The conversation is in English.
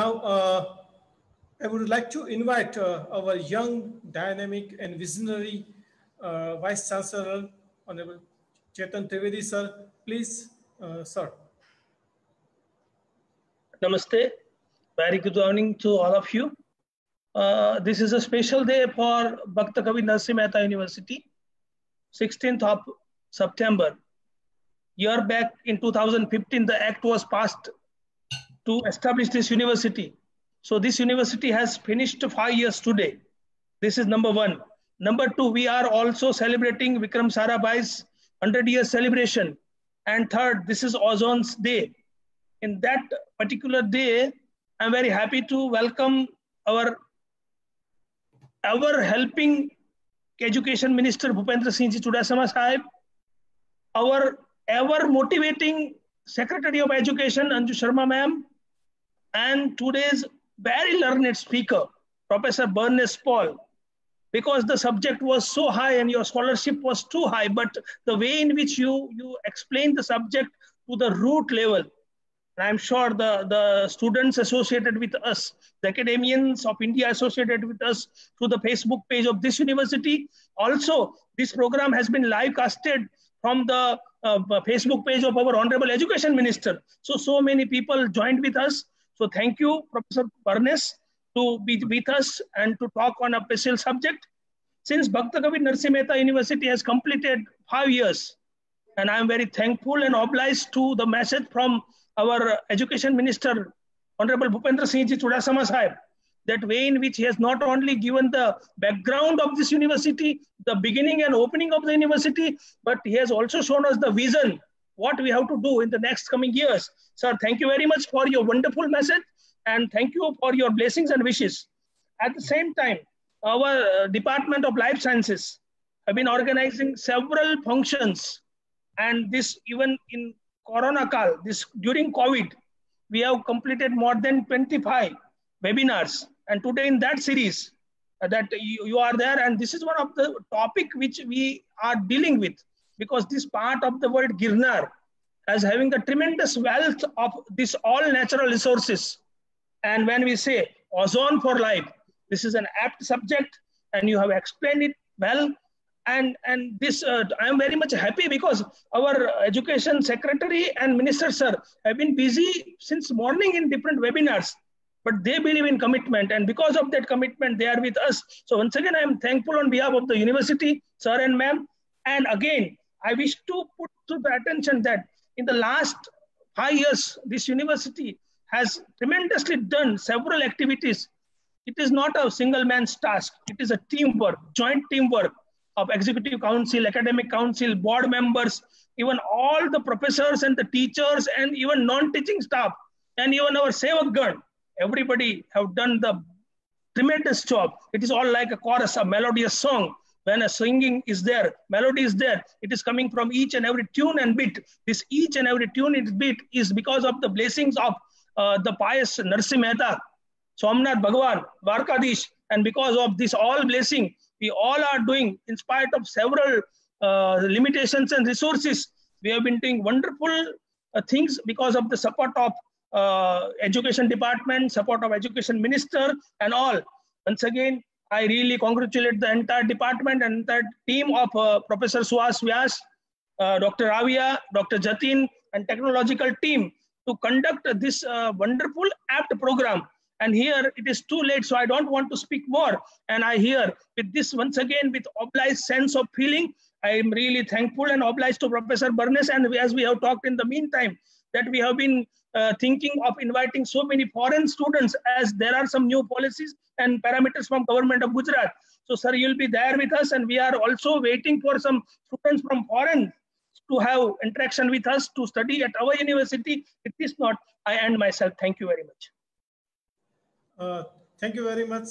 Now, I would like to invite our young, dynamic, and visionary Vice Chancellor, Honorable Chetan Trivedi, sir. Please, sir. Namaste. Very good morning to all of you. This is a special day for Bhakta Kavi Narsimha Mehta University. 16th of September. Year back in 2015, the act was passed to establish this university. So this university has finished 5 years today. This is number one. Number two, we are also celebrating Vikram Sarabhai's 100-year celebration. And third, this is Ozone's Day. In that particular day, I'm very happy to welcome our helping Education Minister Bhupendra Singh Ji Chudasama Sahib, our ever motivating Secretary of Education Anju Sharma ma'am, and today's very learned speaker, Professor Bernice Paul, because the subject was so high and your scholarship was too high, but the way in which you explained the subject to the root level, and I'm sure the students associated with us, the academians of India associated with us through the Facebook page of this university. Also, this program has been live casted from the Facebook page of our Honorable Education Minister. So many people joined with us. So thank you, Professor Bernice, to be with us and to talk on a special subject. Since Bhakta Kavi Narsimha Mehta University has completed 5 years, and I'm very thankful and obliged to the message from our Education Minister, Honorable Bhupendra Singh Ji Chudasama Sahib, that way in which he has not only given the background of this university, the beginning and opening of the university, but he has also shown us the vision, what we have to do in the next coming years. Sir, thank you very much for your wonderful message, and thank you for your blessings and wishes. At the same time, our Department of Life Sciences have been organizing several functions, and this even in Corona Kal, this during COVID, we have completed more than 25 webinars. And today in that series that you are there, and this is one of the topic which we are dealing with, because this part of the world Girnar as having the tremendous wealth of this all natural resources. And when we say ozone for life, this is an apt subject, and you have explained it well. And this, I am very much happy because our Education Secretary and Minister Sir have been busy since morning in different webinars, but they believe in commitment, and because of that commitment, they are with us. So once again, I am thankful on behalf of the university, sir and ma'am. And again, I wish to put to the attention that in the last 5 years, this university has tremendously done several activities. It is not a single man's task. It is a teamwork, joint teamwork of Executive Council, Academic Council, board members, even all the professors and the teachers, and even non-teaching staff, and even our Sevakgan. Everybody have done the tremendous job. It is all like a chorus, a melodious song. When a singing is there, melody is there, it is coming from each and every tune and beat. This each and every tune and beat is because of the blessings of the pious Narsimha Mehta, Somnath Bhagwan, Dwarkadish, and because of this all blessing, we all are doing, in spite of several limitations and resources, we have been doing wonderful things because of the support of Education Department, support of Education Minister, and all. Once again, I really congratulate the entire department and entire team of Professor Suhas Vyas, Dr. Avia, Dr. Jatin, and technological team to conduct this wonderful apt program. And here it is too late, so I don't want to speak more. And I hear with this once again with obliged sense of feeling, I am really thankful and obliged to Professor Bernice. And as we have talked in the meantime, that we have been thinking of inviting so many foreign students, as there are some new policies and parameters from Government of Gujarat. So sir, you'll be there with us, and we are also waiting for some students from foreign to have interaction with us to study at our university. If it is not, I end myself. Thank you very much. Thank you very much.